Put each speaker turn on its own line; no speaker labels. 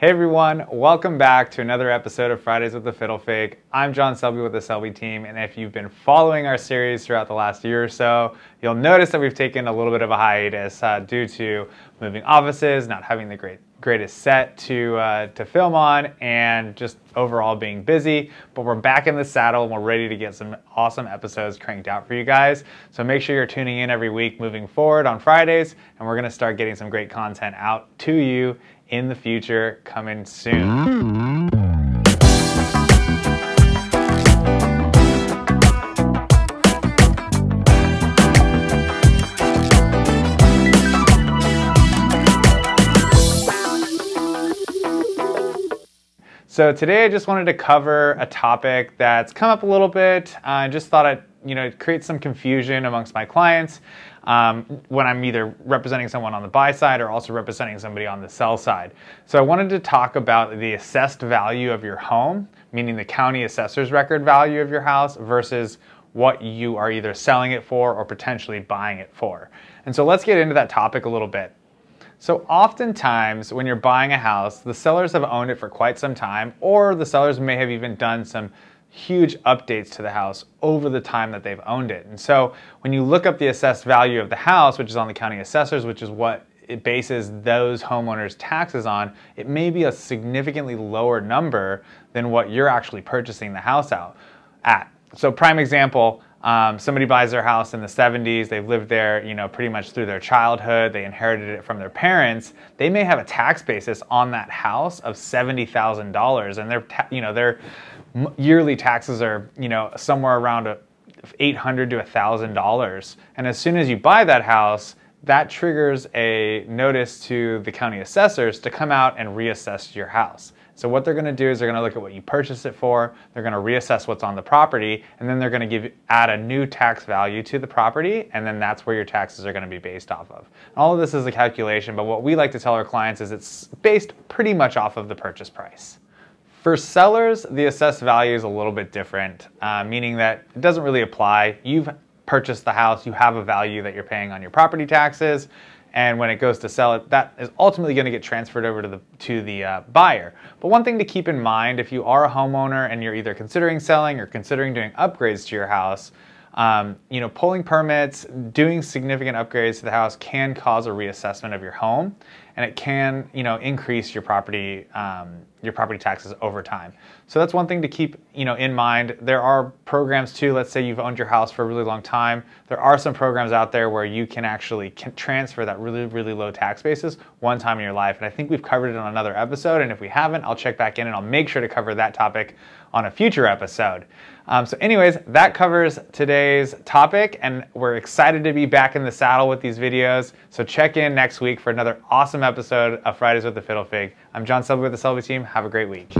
Hey everyone, welcome back to another episode of Fridays with the Fiddle Fig. I'm John Selby with the Selby team, and if you've been following our series throughout the last year or so, you'll notice that we've taken a little bit of a hiatus due to moving offices, not having the greatest set to film on, and just overall being busy. But we're back in the saddle and we're ready to get some awesome episodes cranked out for you guys. So make sure you're tuning in every week moving forward on Fridays, and we're gonna start getting some great content out to you in the future, coming soon. So today I just wanted to cover a topic that's come up a little bit. I just thought I'd create some confusion amongst my clients when I'm either representing someone on the buy side or also representing somebody on the sell side. So I wanted to talk about the assessed value of your home, meaning the county assessor's record value of your house versus what you are either selling it for or potentially buying it for. And so let's get into that topic a little bit. So oftentimes when you're buying a house, the sellers have owned it for quite some time, or the sellers may have even done some huge updates to the house over the time that they've owned it. And so when you look up the assessed value of the house, which is on the county assessors, which is what it bases those homeowners' taxes on, it may be a significantly lower number than what you're actually purchasing the house out at. So prime example, somebody buys their house in the 70s, they've lived there, pretty much through their childhood, they inherited it from their parents. They may have a tax basis on that house of $70,000, and their yearly taxes are, somewhere around $800 to $1,000. And as soon as you buy that house, that triggers a notice to the county assessors to come out and reassess your house. So what they're going to do is they're going to look at what you purchased it for, they're going to reassess what's on the property, and then they're going to add a new tax value to the property, and then that's where your taxes are going to be based off of. All of this is a calculation, but what we like to tell our clients is it's based pretty much off of the purchase price. For sellers, the assessed value is a little bit different, meaning that it doesn't really apply. You've purchased the house, you have a value that you're paying on your property taxes, and when it goes to sell it, that is ultimately going to get transferred over to the buyer. But one thing to keep in mind, if you are a homeowner and you're either considering selling or considering doing upgrades to your house, pulling permits, doing significant upgrades to the house can cause a reassessment of your home, and it can, increase your property taxes over time. So that's one thing to keep, in mind. There are programs too. Let's say you've owned your house for a really long time. There are some programs out there where you can actually transfer that really, really low tax basis one time in your life. And I think we've covered it on another episode. And if we haven't, I'll check back in and I'll make sure to cover that topic on a future episode. So anyways, that covers today's topic, and we're excited to be back in the saddle with these videos. So check in next week for another awesome episode of Fridays with the Fiddle Fig. I'm John Selby with the Selby team. Have a great week.